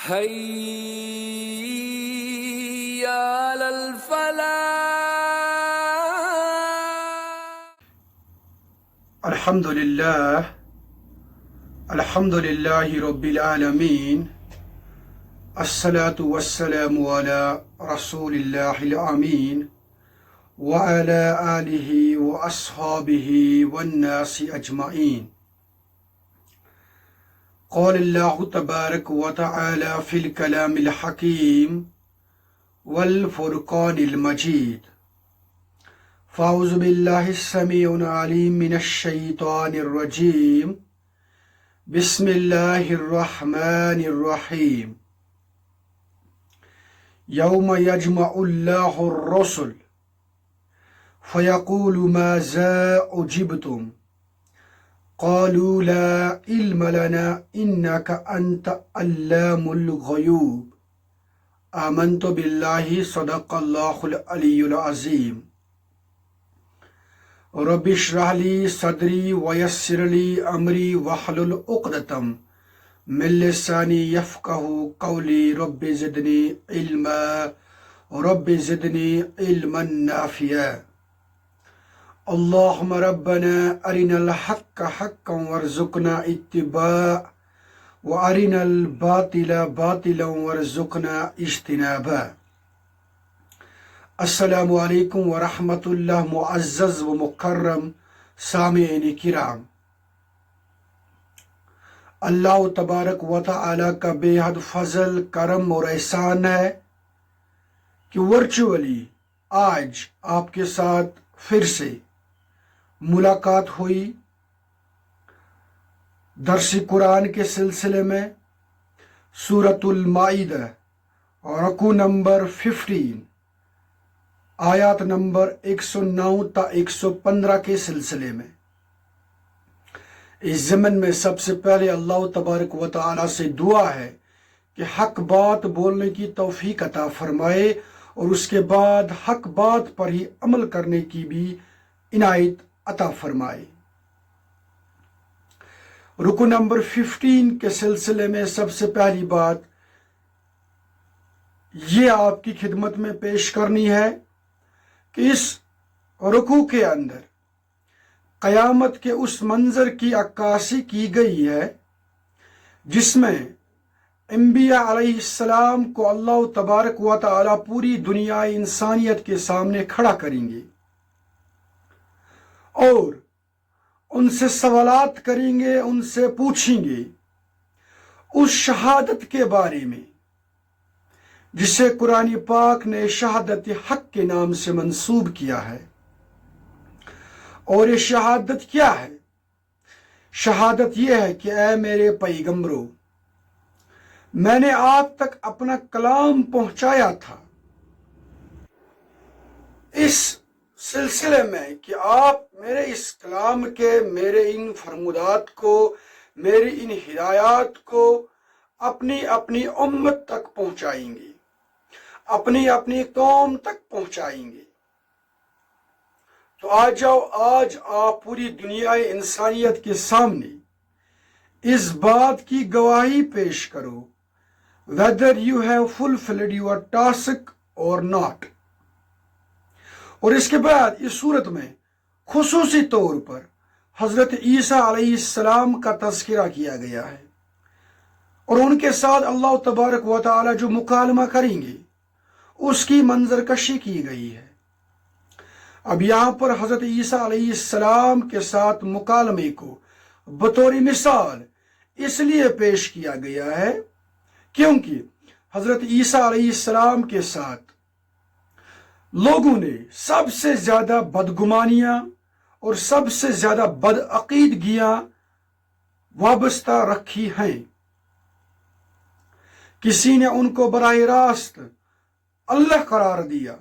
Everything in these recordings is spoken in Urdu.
حي على الفلاح. الحمد لله رب العالمين. الصلاة والسلام على رسول الله الأمين وعلى آله وأصحابه والناس أجمعين. قال الله تبارك وتعالى في الكلام الحكيم والفرقان المجيد. فأعوذ بالله السميع العليم من الشيطان الرجيم. بسم الله الرحمن الرحيم. يوم يجمع الله الرسل فيقول ماذا أجبتم قالوا لا علم لنا إنك أنت علام الغيوب. آمنت بالله صدق الله العلي العظيم. رب اشرح لي صدري ويسر لي أمري واحلل عقدة من لساني يفقهوا قولي. رب زدني علما رب زدني علما نافعا. اللهم ربنا أرنا الحق حقا وارزقنا اتباعه وأرنا الباطل باطلا وارزقنا اجتنابه. السلام علیکم ورحمۃ اللہ. معزز و مکرم سامعین کرام، اللہ تبارک و تعالی کا بے حد فضل، کرم اور احسان ہے کہ ورچولی آج آپ کے ساتھ پھر سے ملاقات ہوئی درس قرآن کے سلسلے میں. سورت المائدہ رکوع نمبر 15 آیات نمبر 109 تا 115 کے سلسلے میں. اس ضمن میں سب سے پہلے اللہ تبارک و تعالی سے دعا ہے کہ حق بات بولنے کی توفیق عطا فرمائے اور اس کے بعد حق بات پر ہی عمل کرنے کی بھی عنایت عطا فرمائے. رکوع نمبر 15 کے سلسلے میں سب سے پہلی بات یہ آپ کی خدمت میں پیش کرنی ہے کہ اس رکوع کے اندر قیامت کے اس منظر کی عکاسی کی گئی ہے جس میں انبیاء علیہ السلام کو اللہ تبارک و تعالی پوری دنیا انسانیت کے سامنے کھڑا کریں گے اور ان سے سوالات کریں گے، ان سے پوچھیں گے اس شہادت کے بارے میں جسے قرآن پاک نے شہادت حق کے نام سے منسوب کیا ہے. اور یہ شہادت کیا ہے؟ شہادت یہ ہے کہ اے میرے پیغمبرو، میں نے آپ تک اپنا کلام پہنچایا تھا اس سلسلے میں کہ آپ میرے اس کلام کے، میرے ان فرمودات کو، میری ان ہدایات کو اپنی اپنی امت تک پہنچائیں گے، اپنی اپنی قوم تک پہنچائیں گے. تو آج آپ پوری دنیا انسانیت کے سامنے اس بات کی گواہی پیش کرو whether you have fulfilled your task or not. اور اس کے بعد اس صورت میں خصوصی طور پر حضرت عیسیٰ علیہ السلام کا تذکرہ کیا گیا ہے اور ان کے ساتھ اللہ تبارک و تعالی جو مکالمہ کریں گے اس کی منظر کشی کی گئی ہے. اب یہاں پر حضرت عیسیٰ علیہ السلام کے ساتھ مکالمے کو بطور مثال اس لیے پیش کیا گیا ہے کیونکہ حضرت عیسیٰ علیہ السلام کے ساتھ لوگوں نے سب سے زیادہ بدگمانیاں اور سب سے زیادہ بدعقیدگیاں وابستہ رکھی ہیں. کسی نے ان کو براہ راست اللہ قرار دیا،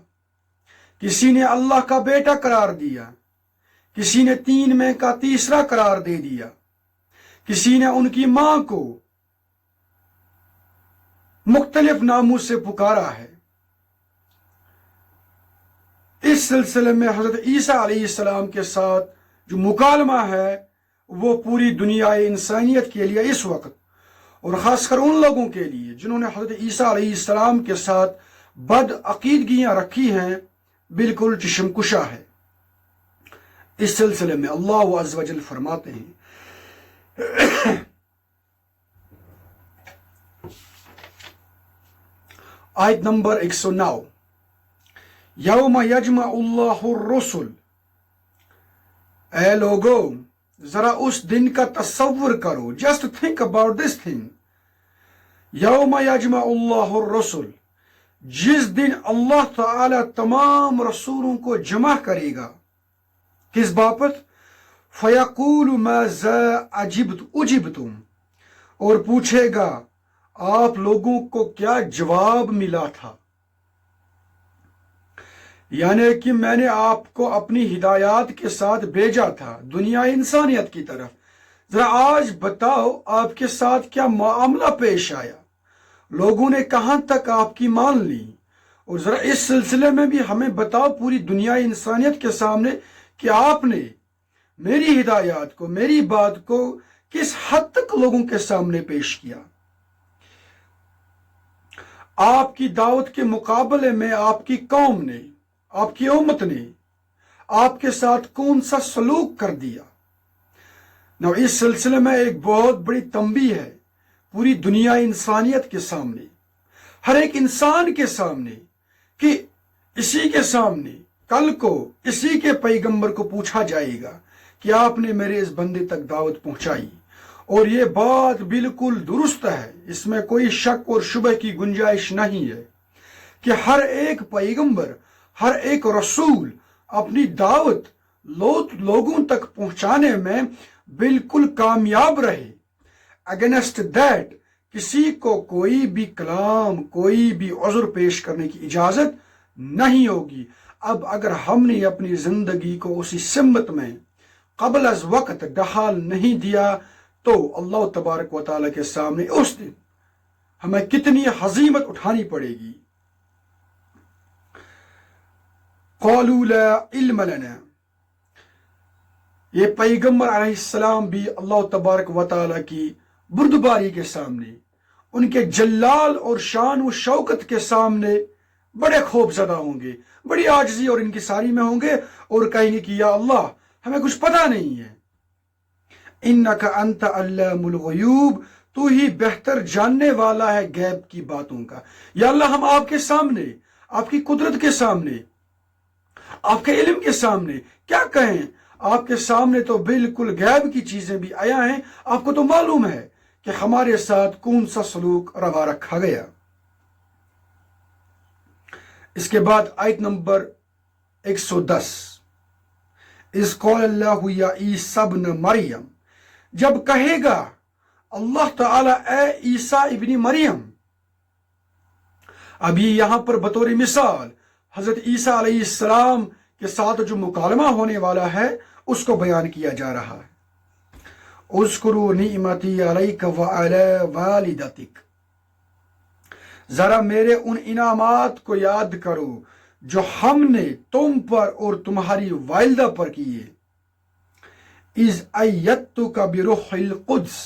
کسی نے اللہ کا بیٹا قرار دیا، کسی نے 3 میں کا تیسرا قرار دے دیا، کسی نے ان کی ماں کو مختلف ناموں سے پکارا ہے. اس سلسلے میں حضرت عیسیٰ علیہ السلام کے ساتھ جو مکالمہ ہے وہ پوری دنیا انسانیت کے لیے اس وقت اور خاص کر ان لوگوں کے لیے جنہوں نے حضرت عیسیٰ علیہ السلام کے ساتھ بد عقیدگیاں رکھی ہیں، بالکل چشم کشا ہے۔ اس سلسلے میں اللہ عز و جل فرماتے ہیں آیت نمبر 109، یوم یجمع اللہ الرسل، اے لوگو ذرا اس دن کا تصور کرو، just think about this thing, یوم یجمع اللہ الرسل، جس دن اللہ تعالی تمام رسولوں کو جمع کرے گا، کس بابت؟ فیقول ماذا اجبتم، اور پوچھے گا آپ لوگوں کو کیا جواب ملا تھا، یعنی کہ میں نے آپ کو اپنی ہدایات کے ساتھ بھیجا تھا دنیا انسانیت کی طرف، ذرا آج بتاؤ آپ کے ساتھ کیا معاملہ پیش آیا، لوگوں نے کہاں تک آپ کی مان لی، اور ذرا اس سلسلے میں بھی ہمیں بتاؤ پوری دنیا انسانیت کے سامنے کہ آپ نے میری ہدایات کو، میری بات کو کس حد تک لوگوں کے سامنے پیش کیا۔ آپ کی دعوت کے مقابلے میں آپ کی قوم نے، آپ کی امت نے آپ کے ساتھ کون سا سلوک کر دیا۔ نو اس سلسلے میں ایک بہت بڑی تنبیہ ہے پوری دنیا انسانیت کے سامنے، ہر ایک انسان کے سامنے، کہ اسی کے سامنے کل کو اسی کے پیغمبر کو پوچھا جائے گا کہ آپ نے میرے اس بندے تک دعوت پہنچائی، اور یہ بات بالکل درست ہے، اس میں کوئی شک اور شبہ کی گنجائش نہیں ہے کہ ہر ایک پیغمبر، ہر ایک رسول اپنی دعوت لوگوں تک پہنچانے میں بالکل کامیاب رہے۔ اگینسٹ دیٹ کسی کو کوئی بھی کلام، کوئی بھی عذر پیش کرنے کی اجازت نہیں ہوگی۔ اب اگر ہم نے اپنی زندگی کو اسی سمت میں قبل از وقت ڈھال نہیں دیا تو اللہ تبارک و تعالیٰ کے سامنے اس دن ہمیں کتنی ہزیمت اٹھانی پڑے گی۔ قالوا لا علم لنا، یہ پیغمبر علیہ السلام بھی اللہ تبارک و تعالیٰ کی بردباری کے سامنے، ان کے جلال اور شان و شوکت کے سامنے بڑے خوف زدہ ہوں گے، بڑی عاجزی اور انکساری میں ہوں گے، اور کہیں گے کہ یا اللہ ہمیں کچھ پتہ نہیں ہے، انک انت علام الغیوب، تو ہی بہتر جاننے والا ہے غیب کی باتوں کا۔ یا اللہ ہم آپ کے سامنے، آپ کی قدرت کے سامنے، آپ کے علم کے سامنے کیا کہیں، آپ کے سامنے تو بالکل غیب کی چیزیں بھی آیا ہیں، آپ کو تو معلوم ہے کہ ہمارے ساتھ کون سا سلوک روا رکھا گیا۔ اس کے بعد آیت نمبر 110، اذ قال اللہ یا عیسی ابن مریم، جب کہے گا اللہ تعالیٰ اے عیسیٰ ابن مریم۔ ابھی یہاں پر بطور مثال حضرت عیسیٰ علیہ السلام کے ساتھ جو مکالمہ ہونے والا ہے اس کو بیان کیا جا رہا ہے۔ اذکروا نعمتی علیک وعلی والدتک، ذرا میرے ان انعامات کو یاد کرو جو ہم نے تم پر اور تمہاری والدہ پر کیے۔ اذ ایدتک بروح القدس،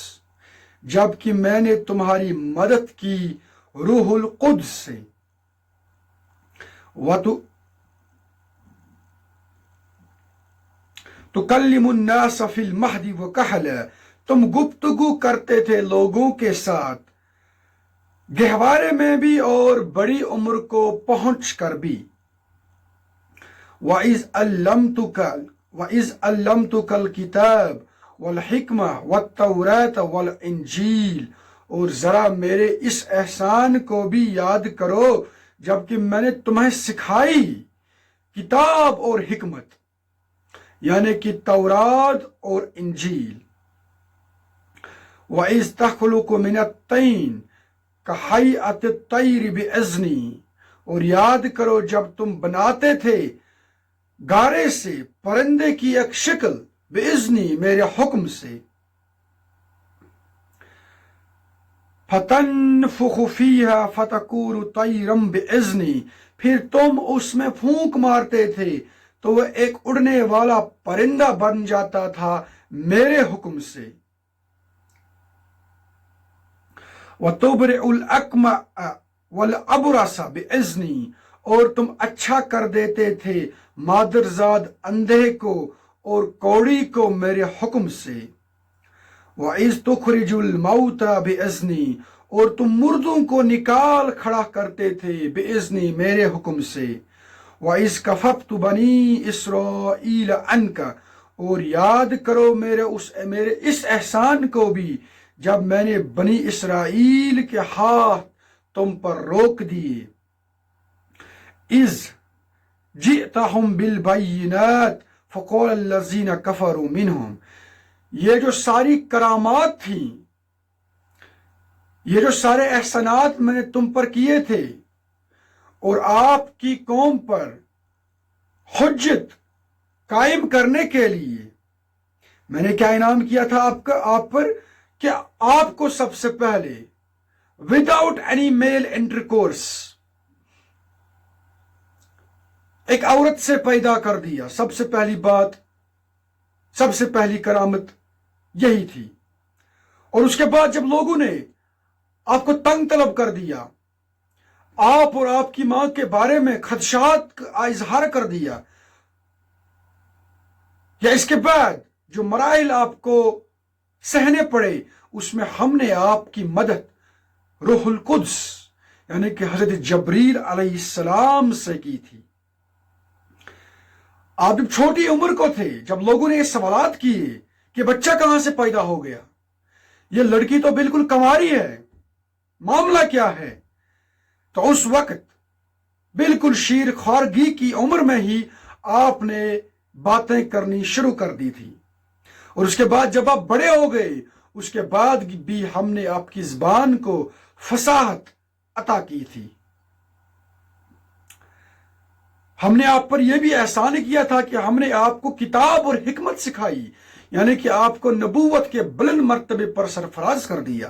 جبکہ میں نے تمہاری مدد کی روح القدس سے۔ تکلم الناس فی المہد وکہلا، تم گفتگو کرتے تھے لوگوں کے ساتھ گہوارے میں بھی اور بڑی عمر کو پہنچ کر بھی۔ وَإِذْ عَلَّمْتُكَ الْكِتَابَ وَالْحِكْمَةَ وَالتَّوْرَاةَ وَالْإِنْجِيلَ، اور ذرا میرے اس احسان کو بھی یاد کرو جبکہ میں نے تمہیں سکھائی کتاب اور حکمت، یعنی کہ تورات اور انجیل۔ وَإِذْ تَخْلُقُ مِنَ الطِّينِ كَهَيْئَةِ الطَّيْرِ بِإِذْنِي، اور یاد کرو جب تم بناتے تھے گارے سے پرندے کی ایک شکل، بِإِذْنِي میرے حکم سے۔ فَتَنْفُخُ فِيهَا فَتَكُونُ طَيْرًا بِإِذْنِي، پھر تم اس میں پھونک مارتے تھے تو وہ ایک اڑنے والا پرندہ بن جاتا تھا میرے حکم سے۔ وَتُبْرِئُ الْأَكْمَأَ وَالْأَبْرَصَ بِإِذْنِي، اور تم اچھا کر دیتے تھے مادرزاد اندھے کو اور کوڑی کو میرے حکم سے۔ وَإِذْ تُخْرِجُ الْمَوْتَى بِإِذْنِي، اور تم مردوں کو نکال کھڑا کرتے تھے بِإِذْنِی میرے حکم سے۔ وَإِذْ كَفَفْتُ بَنِي إِسْرَائِيلَ عَنْكَ، اور یاد کرو میرے اس احسان کو بھی جب میں نے بنی اسرائیل کے ہاتھ تم پر روک دیے۔ اِذْ جِئْتَهُمْ بِالْبَيِّنَاتِ فَقَالَ الَّذِينَ كَفَرُوا مِنْهُمْ، یہ جو ساری کرامات تھیں، یہ جو سارے احسانات میں نے تم پر کیے تھے اور آپ کی قوم پر حجت قائم کرنے کے لیے میں نے کیا انعام کیا تھا آپ پر کہ آپ کو سب سے پہلے وداؤٹ اینی میل انٹرکورس ایک عورت سے پیدا کر دیا۔ سب سے پہلی بات، سب سے پہلی کرامت یہی تھی۔ اور اس کے بعد جب لوگوں نے آپ کو تنگ طلب کر دیا، آپ اور آپ کی ماں کے بارے میں خدشات کا اظہار کر دیا، یا اس کے بعد جو مراحل آپ کو سہنے پڑے، اس میں ہم نے آپ کی مدد روح القدس یعنی کہ حضرت جبریل علیہ السلام سے کی تھی۔ آپ جب چھوٹی عمر کو تھے، جب لوگوں نے یہ سوالات کیے کہ بچہ کہاں سے پیدا ہو گیا، یہ لڑکی تو بالکل کنواری ہے، معاملہ کیا ہے، تو اس وقت بالکل شیر خوارگی کی عمر میں ہی آپ نے باتیں کرنی شروع کر دی تھی۔ اور اس کے بعد جب آپ بڑے ہو گئے، اس کے بعد بھی ہم نے آپ کی زبان کو فصاحت عطا کی تھی۔ ہم نے آپ پر یہ بھی احسان کیا تھا کہ ہم نے آپ کو کتاب اور حکمت سکھائی، یعنی کہ آپ کو نبوت کے بلند مرتبے پر سرفراز کر دیا۔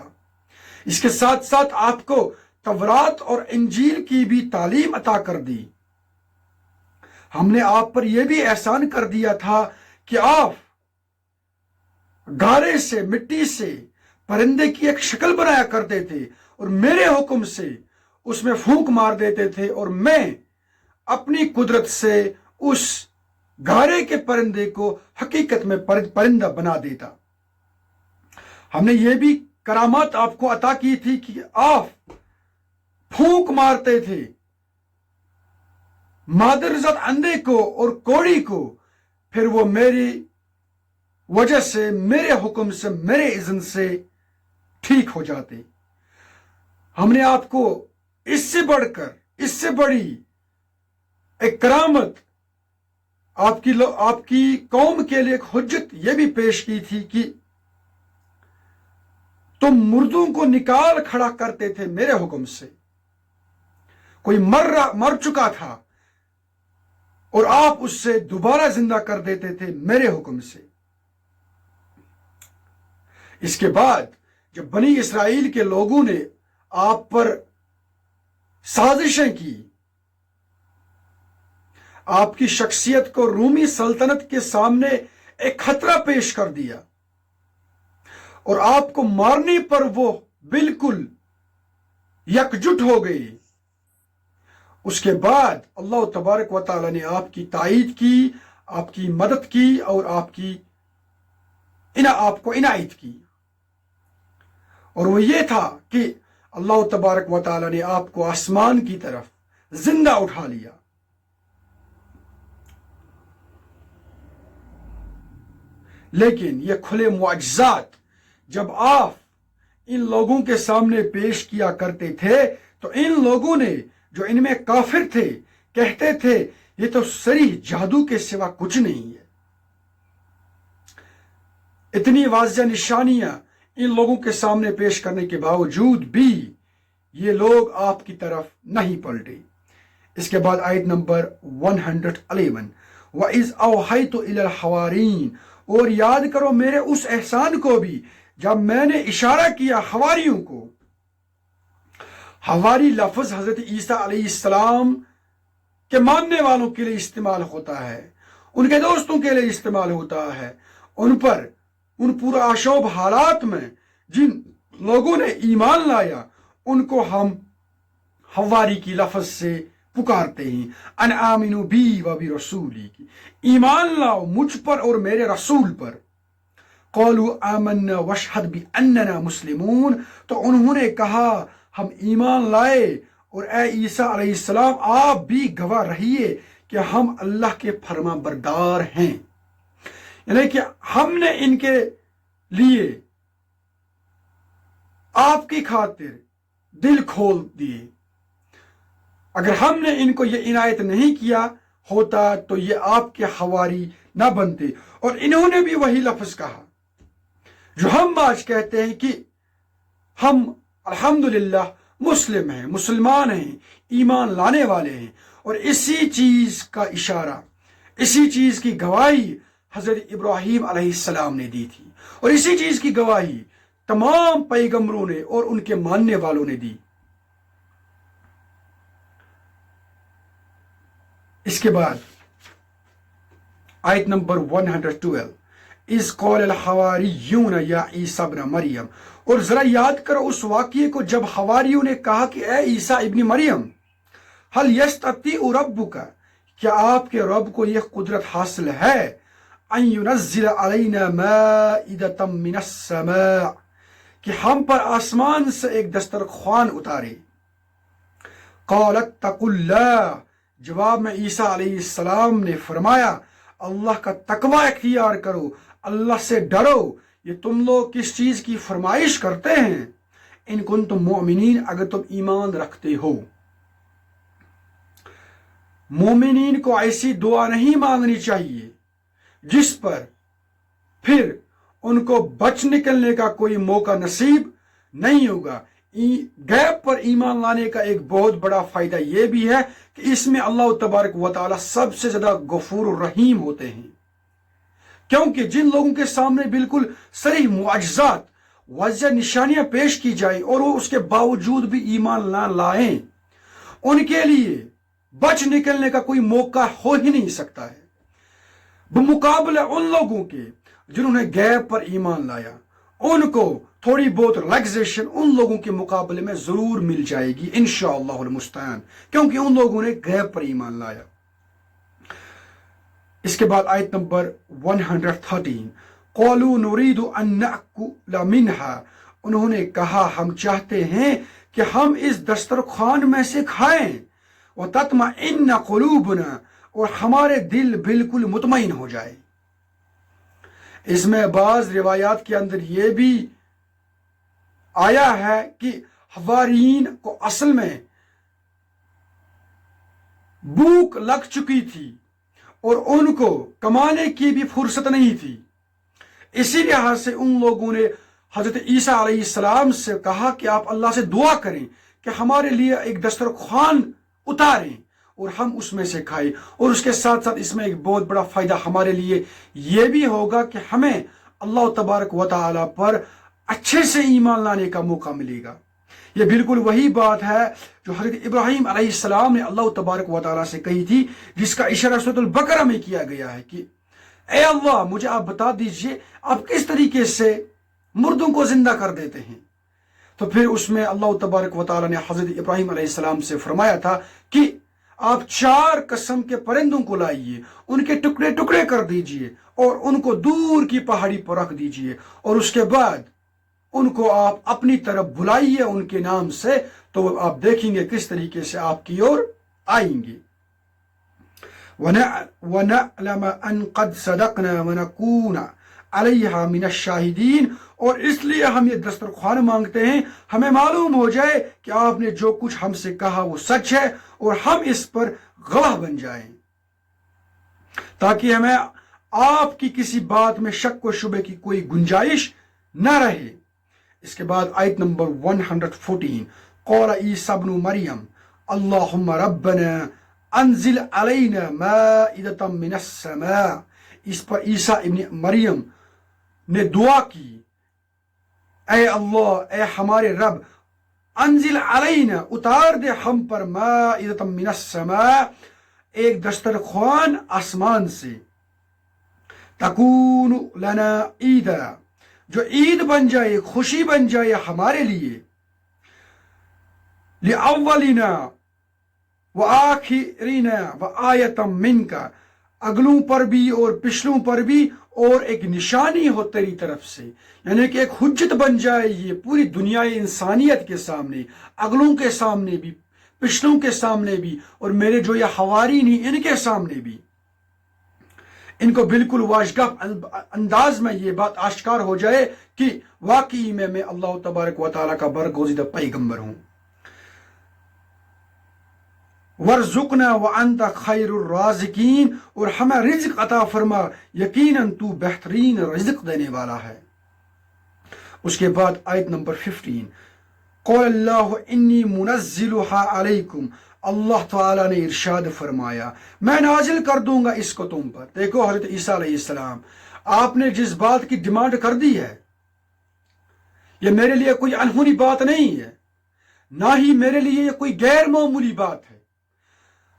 اس کے ساتھ ساتھ آپ کو تورات اور انجیل کی بھی تعلیم عطا کر دی۔ ہم نے آپ پر یہ بھی احسان کر دیا تھا کہ آپ گارے سے، مٹی سے پرندے کی ایک شکل بنایا کرتے تھے اور میرے حکم سے اس میں پھونک مار دیتے تھے، اور میں اپنی قدرت سے اس گارے کے پرندے کو حقیقت میں پرندہ بنا دیتا۔ ہم نے یہ بھی کرامات آپ کو عطا کی تھی کہ آپ پھونک مارتے تھے مادرزاد اندھے کو اور کوڑی کو، پھر وہ میری وجہ سے، میرے حکم سے، میرے اذن سے ٹھیک ہو جاتے۔ ہم نے آپ کو اس سے بڑھ کر، اس سے بڑی ایک کرامت آپ کی قوم کے لیے ایک حجت یہ بھی پیش کی تھی کہ تم مردوں کو نکال کھڑا کرتے تھے میرے حکم سے۔ کوئی مر چکا تھا اور آپ اس سے دوبارہ زندہ کر دیتے تھے میرے حکم سے۔ اس کے بعد جب بنی اسرائیل کے لوگوں نے آپ پر سازشیں کی، آپ کی شخصیت کو رومی سلطنت کے سامنے ایک خطرہ پیش کر دیا اور آپ کو مارنے پر وہ بالکل یکجٹ ہو گئی، اس کے بعد اللہ تبارک و تعالی نے آپ کی تائید کی، آپ کی مدد کی اور آپ کو عنایت کی، اور وہ یہ تھا کہ اللہ تبارک و تعالی نے آپ کو آسمان کی طرف زندہ اٹھا لیا۔ لیکن یہ کھلے معجزات جب آپ ان لوگوں کے سامنے پیش کیا کرتے تھے تو ان لوگوں نے، جو ان میں کافر تھے، کہتے تھے یہ تو صریح جادو کے سوا کچھ نہیں ہے۔ اتنی واضح نشانیاں ان لوگوں کے سامنے پیش کرنے کے باوجود بھی یہ لوگ آپ کی طرف نہیں پلٹے۔ اس کے بعد آیت نمبر 111، وَإِذْ أَوْحَيْتُ إِلَى الْحَوَارِينَ، اور یاد کرو میرے اس احسان کو بھی جب میں نے اشارہ کیا حواریوں کو۔ حواری لفظ حضرت عیسیٰ علیہ السلام کے ماننے والوں کے لیے استعمال ہوتا ہے، ان کے دوستوں کے لیے استعمال ہوتا ہے، ان پورا آشوب حالات میں جن لوگوں نے ایمان لایا ان کو ہم حواری کی لفظ سے پکارتے ہیں، ان آمنوا بی و برسولی کی، ایمان لاؤ مجھ پر اور میرے رسول پر۔ قالوا آمنا واشہد باننا مسلمون، تو انہوں نے کہا ہم ایمان لائے، اور اے عیسیٰ علیہ السلام آپ بھی گواہ رہیے کہ ہم اللہ کے فرما بردار ہیں، یعنی کہ ہم نے ان کے لیے آپ کی خاطر دل کھول دیے، اگر ہم نے ان کو یہ عنایت نہیں کیا ہوتا تو یہ آپ کے حواری نہ بنتے۔ اور انہوں نے بھی وہی لفظ کہا جو ہم آج کہتے ہیں کہ ہم الحمدللہ مسلم ہیں، مسلمان ہیں، ایمان لانے والے ہیں، اور اسی چیز کا اشارہ، اسی چیز کی گواہی حضرت ابراہیم علیہ السلام نے دی تھی، اور اسی چیز کی گواہی تمام پیغمبروں نے اور ان کے ماننے والوں نے دی۔ اس کے بعد آیت نمبر 112، اذ قال الحواریون یا عیسیٰ ابن مریم، اور ذرا یاد کرو اس واقعے کو جب حواریوں نے کہا کہ اے عیسیٰ ابن مریم، هل یستطیع ربک، کیا آپ کے رب کو یہ قدرت حاصل ہے، ان ینزل علینا مائدۃ من السماء، کہ ہم پر آسمان سے ایک دسترخوان اتارے۔ قال اتقوا اللہ، جواب میں عیسیٰ علیہ السلام نے فرمایا اللہ کا تقوی اختیار کرو، اللہ سے ڈرو، یہ تم لوگ کس چیز کی فرمائش کرتے ہیں، ان کنتم مؤمنین، اگر تم ایمان رکھتے ہو۔ مومنین کو ایسی دعا نہیں مانگنی چاہیے جس پر پھر ان کو بچ نکلنے کا کوئی موقع نصیب نہیں ہوگا۔ غیب پر ایمان لانے کا ایک بہت بڑا فائدہ یہ بھی ہے کہ اس میں اللہ تبارک و تعالی سب سے زیادہ غفور الرحیم ہوتے ہیں، کیونکہ جن لوگوں کے سامنے بالکل صریح معجزات، واضح نشانیاں پیش کی جائیں اور وہ اس کے باوجود بھی ایمان نہ لائیں، ان کے لیے بچ نکلنے کا کوئی موقع ہو ہی نہیں سکتا ہے، بمقابلہ ان لوگوں کے جنہوں نے غیب پر ایمان لایا۔ ان کو تھوڑی بہت ریلیکسیشن ان لوگوں کے مقابلے میں ضرور مل جائے گی انشاءاللہ المستعان، کیونکہ ان لوگوں نے غیب پر ایمان لایا۔ اس کے بعد آیت نمبر 113، قالوا نريد ان نأكل منها، انہوں نے کہا ہم چاہتے ہیں کہ ہم اس دسترخوان میں سے کھائیں، وتطمئن قلوبنا، اور ہمارے دل بالکل مطمئن ہو جائے۔ اس میں بعض روایات کے اندر یہ بھی آیا ہے کہ حواریین کو اصل میں بھوک لگ چکی تھی اور ان کو کمانے کی بھی فرصت نہیں تھی، اسی لحاظ سے ان لوگوں نے حضرت عیسیٰ علیہ السلام سے کہا کہ آپ اللہ سے دعا کریں کہ ہمارے لیے ایک دسترخوان اتاریں اور ہم اس میں سے کھائیں۔ اور اس کے ساتھ ساتھ اس میں ایک بہت بڑا فائدہ ہمارے لیے یہ بھی ہوگا کہ ہمیں اللہ تبارک و تعالی پر اچھے سے ایمان لانے کا موقع ملے گا۔ یہ بالکل وہی بات ہے جو حضرت ابراہیم علیہ السلام نے اللہ تبارک و تعالی سے کہی تھی، جس کا اشارہ سورۃ البقرہ میں کیا گیا ہے کہ اے اللہ مجھے آپ بتا دیجئے آپ کس طریقے سے مردوں کو زندہ کر دیتے ہیں۔ تو پھر اس میں اللہ تبارک و تعالی نے حضرت ابراہیم علیہ السلام سے فرمایا تھا کہ آپ 4 قسم کے پرندوں کو لائیے، ان کے ٹکڑے ٹکڑے کر دیجئے اور ان کو دور کی پہاڑی پر رکھ دیجئے، اور اس کے بعد ان کو آپ اپنی طرف بلائیے ان کے نام سے، تو آپ دیکھیں گے کس طریقے سے آپ کی اور آئیں گے۔ وَنَعْلَمَ أَنْ قَدْ صَدَقْنَا وَنَكُونَ عَلَيْهَا مِنَ الشَّاهِدِينَ، اور اس لیے ہم یہ دسترخوان مانگتے ہیں ہمیں معلوم ہو جائے کہ آپ نے جو کچھ ہم سے کہا وہ سچ ہے اور ہم اس پر گواہ بن جائیں، تاکہ ہمیں آپ کی کسی بات میں شک و شبے کی کوئی گنجائش نہ رہے۔ اس کے بعد آیت نمبر 114، قال عیسیٰ ابن مریم اللہم ربنا انزل علینا مائدۃ من السماء، اس پر عیسیٰ ابن مریم نے دعا کی اے اللہ، اے ہمارے رب، انزل علینا، اتار دے ہم پر، مائدۃ من السماء، ایک دسترخوان آسمان سے، تکون لنا عیدا، جو عید بن جائے، خوشی بن جائے ہمارے لیے، لِأَوَّلِنَا وَآخِرِنَا وَآیَةً مِّنْکَ، اگلوں پر بھی اور پچھلوں پر بھی، اور ایک نشانی ہو تیری طرف سے، یعنی کہ ایک حجت بن جائے یہ پوری دنیا انسانیت کے سامنے، اگلوں کے سامنے بھی، پچھلوں کے سامنے بھی، اور میرے جو یہ حوارین ہیں ان کے سامنے بھی، ان کو بالکل واضح انداز میں یہ بات آشکار ہو جائے کہ واقعی میں اللہ تبارک و تعالیٰ کا برگزیدہ پیغمبر ہوں۔ وَارْزُقْنَا وَأَنْتَ خَيْرُ الرَّازِقِينَ، اور ہمیں رزق عطا فرما، یقیناً تو بہترین رزق دینے والا ہے۔ اس کے بعد آیت نمبر 15، قَالَ اللَّهُ إِنِّي مُنَزِّلُهَا عَلَيْكُمْ، اللہ تعالیٰ نے ارشاد فرمایا میں نازل کر دوں گا اس کو تم پر۔ دیکھو حضرت عیسیٰ علیہ السلام، آپ نے جس بات کی ڈیمانڈ کر دی ہے، یہ میرے لیے کوئی انہونی بات نہیں ہے، نہ ہی میرے لیے یہ کوئی غیر معمولی بات ہے۔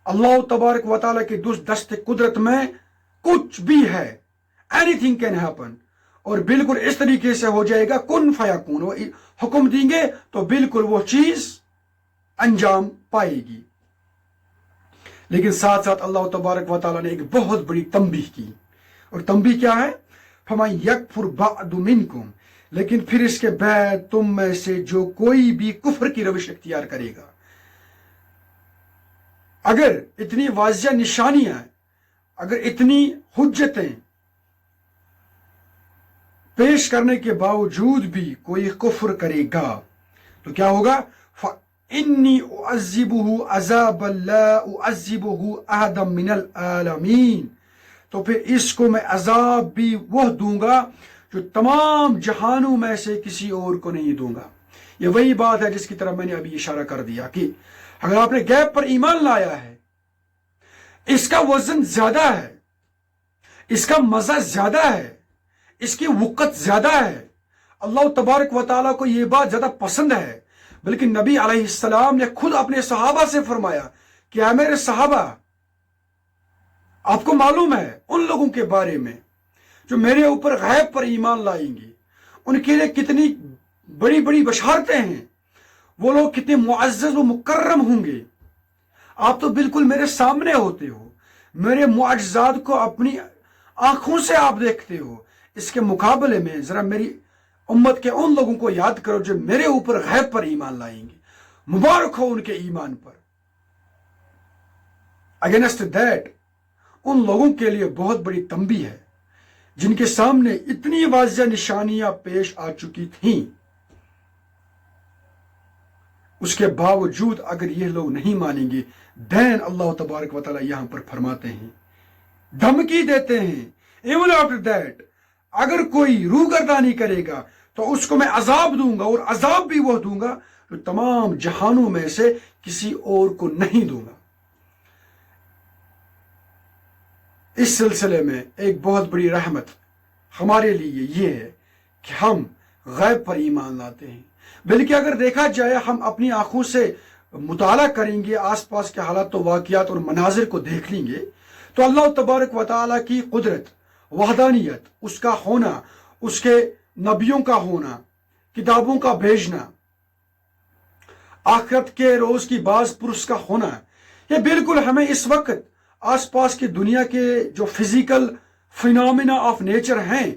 اللہ تبارک و تعالیٰ کے دست قدرت میں کچھ بھی ہے، اینی تھنگ کین ہیپن، اور بالکل اس طریقے سے ہو جائے گا، کن فیکون، وہ حکم دیں گے تو بالکل وہ چیز انجام پائے گی۔ لیکن ساتھ ساتھ اللہ تبارک و تعالیٰ نے ایک بہت بڑی تنبیہ کی، اور تنبیہ کیا ہے؟ فَمَن يَكْفُرْ بَعْدُ مِنْكُمْ، لیکن پھر اس کے بعد تم میں سے جو کوئی بھی کفر کی روش اختیار کرے گا۔ اگر اتنی واضح نشانیاں، اگر اتنی حجتیں پیش کرنے کے باوجود بھی کوئی کفر کرے گا تو کیا ہوگا؟ فَإِنِّي أُعَذِّبُهُ عَذَابًا لَا أُعَذِّبُهُ أَحَدًا مِّنَ الْعَالَمِينَ، تو پھر اس کو میں عذاب بھی وہ دوں گا جو تمام جہانوں میں سے کسی اور کو نہیں دوں گا۔ یہ وہی بات ہے جس کی طرف میں نے ابھی اشارہ کر دیا کہ اگر آپ نے غیب پر ایمان لایا ہے، اس کا وزن زیادہ ہے، اس کا مزہ زیادہ ہے، اس کی وقت زیادہ ہے، اللہ تبارک و تعالیٰ کو یہ بات زیادہ پسند ہے۔ بلکہ نبی علیہ السلام نے خود اپنے صحابہ سے فرمایا کہ اے میرے صحابہ، آپ کو معلوم ہے ان لوگوں کے بارے میں جو میرے اوپر غیب پر ایمان لائیں گے، ان کے لیے کتنی بڑی بڑی بشارتیں ہیں، وہ لوگ کتنے معزز و مکرم ہوں گے۔ آپ تو بالکل میرے سامنے ہوتے ہو، میرے معجزات کو اپنی آنکھوں سے آپ دیکھتے ہو، اس کے مقابلے میں ذرا میری امت کے ان لوگوں کو یاد کرو جو میرے اوپر غیب پر ایمان لائیں گے، مبارک ہو ان کے ایمان پر۔ اگینسٹ دیٹ، ان لوگوں کے لیے بہت بڑی تنبیہ ہے جن کے سامنے اتنی واضح نشانیاں پیش آ چکی تھیں، اس کے باوجود اگر یہ لوگ نہیں مانیں گے، دین اللہ تبارک و تعالیٰ یہاں پر فرماتے ہیں، دھمکی دیتے ہیں، ایون آفٹر دیٹ اگر کوئی روگردانی کرے گا تو اس کو میں عذاب دوں گا، اور عذاب بھی وہ دوں گا جو تمام جہانوں میں سے کسی اور کو نہیں دوں گا۔ اس سلسلے میں ایک بہت بڑی رحمت ہمارے لیے یہ ہے کہ ہم غیب پر ایمان لاتے ہیں، بلکہ اگر دیکھا جائے ہم اپنی آنکھوں سے مطالعہ کریں گے، آس پاس کے حالات و واقعات اور مناظر کو دیکھ لیں گے تو اللہ تبارک و تعالیٰ کی قدرت، وحدانیت، اس کا ہونا، اس کے نبیوں کا ہونا، کتابوں کا بھیجنا، آخرت کے روز کی باز پرس کا ہونا، یہ بالکل ہمیں اس وقت آس پاس کی دنیا کے جو فزیکل فینومینا آف نیچر ہیں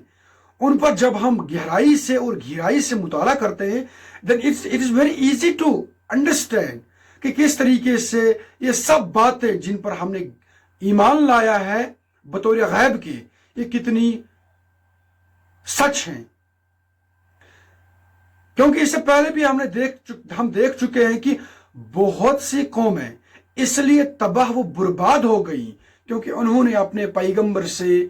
ان پر جب ہم گہرائی سے اور گہرائی سے مطالعہ کرتے ہیں then it is very easy to understand کہ کس طریقے سے یہ سب باتیں جن پر ہم نے ایمان لایا ہے بطور غیب کے، یہ کتنی سچ ہیں۔ کیونکہ اس سے پہلے بھی ہم دیکھ چکے ہیں کہ بہت سی قومیں اس لیے تباہ و برباد ہو گئی کیونکہ انہوں نے اپنے پیغمبر سے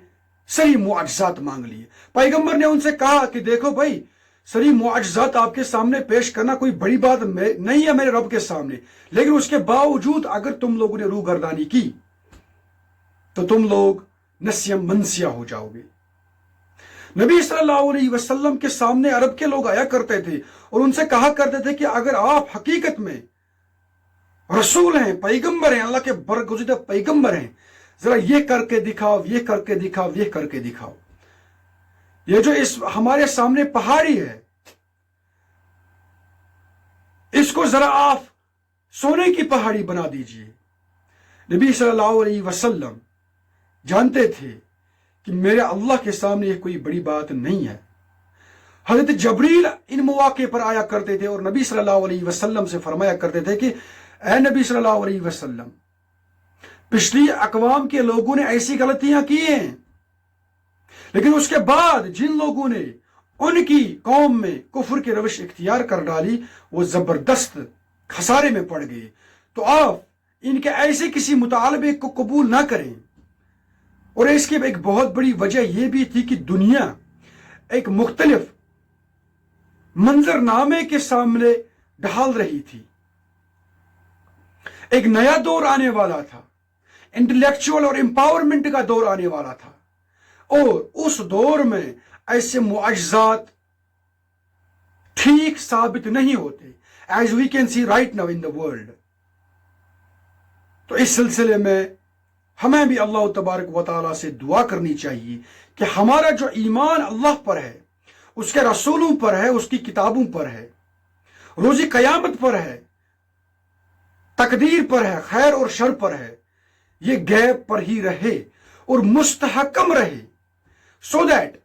صحیح معجزات مانگ لیے۔ پیغمبر نے ان سے کہا کہ دیکھو بھائی، صحیح معجزات آپ کے سامنے پیش کرنا کوئی بڑی بات نہیں ہے میرے رب کے سامنے، لیکن اس کے باوجود اگر تم لوگوں نے روگردانی کی تو تم لوگ نسیم منسیہ ہو جاؤ گے۔ نبی صلی اللہ علیہ وسلم کے سامنے عرب کے لوگ آیا کرتے تھے اور ان سے کہا کرتے تھے کہ اگر آپ حقیقت میں رسول ہیں، پیغمبر ہیں، اللہ کے برگزیدہ پیغمبر ہیں، ذرا یہ کر کے دکھاؤ، یہ کر کے دکھاؤ، یہ کر کے دکھاؤ۔ یہ جو ہمارے سامنے پہاڑی ہے، اس کو ذرا آپ سونے کی پہاڑی بنا دیجئے۔ نبی صلی اللہ علیہ وسلم جانتے تھے کہ میرے اللہ کے سامنے یہ کوئی بڑی بات نہیں ہے۔ حضرت جبریل ان مواقع پر آیا کرتے تھے اور نبی صلی اللہ علیہ وسلم سے فرمایا کرتے تھے کہ اے نبی صلی اللہ علیہ وسلم، پچھلی اقوام کے لوگوں نے ایسی غلطیاں کی ہیں، لیکن اس کے بعد جن لوگوں نے ان کی قوم میں کفر کی روش اختیار کر ڈالی وہ زبردست خسارے میں پڑ گئے۔ تو آپ ان کے ایسے کسی مطالبے کو قبول نہ کریں۔ اور اس کی ایک بہت بڑی وجہ یہ بھی تھی کہ دنیا ایک مختلف منظر نامے کے سامنے ڈھال رہی تھی۔ ایک نیا دور آنے والا تھا، انٹلیکچوئل اور امپاورمنٹ کا دور آنے والا تھا، اور اس دور میں ایسے معجزات ٹھیک ثابت نہیں ہوتے، as we can see right now in the world. تو اس سلسلے میں ہمیں بھی اللہ تبارک و تعالیٰ سے دعا کرنی چاہیے کہ ہمارا جو ایمان اللہ پر ہے، اس کے رسولوں پر ہے، اس کی کتابوں پر ہے، روز قیامت پر ہے، تقدیر پر ہے، خیر اور شر پر ہے، یہ غیب پر ہی رہے اور مستحکم رہے، سو دیٹ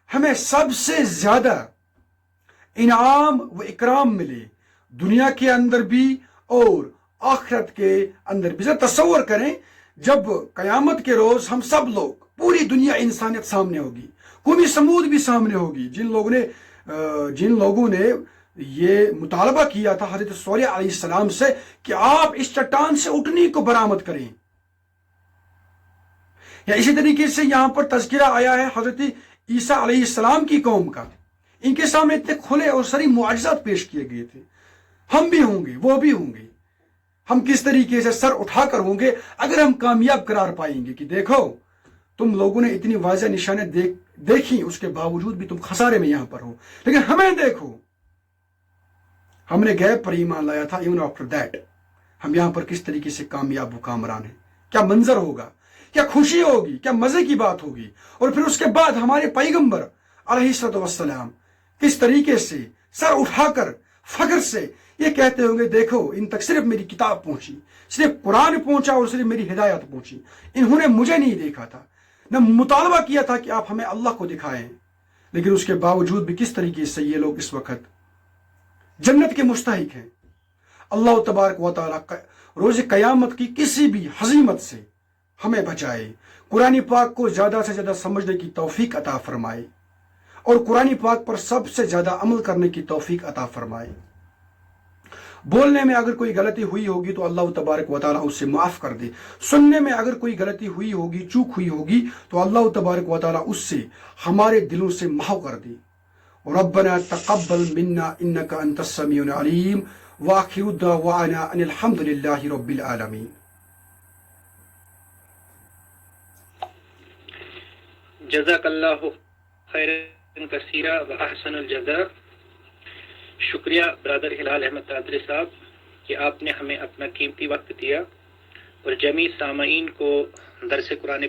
ہمیں سب سے زیادہ انعام و اکرام ملے، دنیا کے اندر بھی اور آخرت کے اندر بھی۔ ذرا تصور کریں جب قیامت کے روز ہم سب لوگ، پوری دنیا انسانیت سامنے ہوگی، قومی سمود بھی سامنے ہوگی، جن لوگوں نے یہ مطالبہ کیا تھا حضرت صالح علیہ السلام سے کہ آپ اس چٹان سے اٹھنی کو برآمد کریں، یا اسی طریقے سے یہاں پر تذکرہ آیا ہے حضرت عیسیٰ علیہ السلام کی قوم کا، ان کے سامنے اتنے کھلے اور سری معجزات پیش کیے گئے تھے۔ ہم بھی ہوں گے، وہ بھی ہوں گے، ہم کس طریقے سے سر اٹھا کر ہوں گے اگر ہم کامیاب قرار پائیں گے کہ دیکھو تم لوگوں نے اتنی واضح نشانیں دیکھی، اس کے باوجود بھی تم خسارے میں یہاں پر ہو، لیکن ہمیں دیکھو، ہم نے غیب پر ایمان لایا تھا، ایون آفٹر دیٹ ہم یہاں پر کس طریقے سے کامیاب و کامران ہیں۔ کیا منظر ہوگا، کیا خوشی ہوگی، کیا مزے کی بات ہوگی۔ اور پھر اس کے بعد ہمارے پیغمبر علیہ السلام کس طریقے سے سر اٹھا کر فخر سے یہ کہتے ہوں گے دیکھو ان تک صرف میری کتاب پہنچی، صرف قرآن پہنچا اور صرف میری ہدایت پہنچی، انہوں نے مجھے نہیں دیکھا تھا، نہ مطالبہ کیا تھا کہ آپ ہمیں اللہ کو دکھائیں، لیکن اس کے باوجود بھی کس طریقے سے یہ لوگ اس وقت جنت کے مستحق ہیں۔ اللہ تبارک و تعالیٰ روز قیامت کی کسی بھی ہزیمت سے ہمیں بچائے، قرآن پاک کو زیادہ سے زیادہ سمجھنے کی توفیق عطا فرمائے، اور قرآن پاک پر سب سے زیادہ عمل کرنے کی توفیق عطا فرمائے۔ بولنے میں اگر کوئی غلطی ہوئی ہوگی تو اللہ تبارک و تعالیٰ اسے معاف کر دے، سننے میں اگر کوئی غلطی ہوئی ہوگی، چوک ہوئی ہوگی تو اللہ تبارک و تعالیٰ اس سے ہمارے دلوں سے محو کر دے۔ ربنا تقبل منا انك انت السميع العليم واخر دعوانا ان الحمد لله رب العالمين۔ جزاک اللہ خیرا کثیرا و احسن الجزاء۔ شکریہ برادر ہلال احمد تانترے صاحب کہ آپ نے ہمیں اپنا قیمتی وقت دیا اور جمیع سامعین کو درس قرآن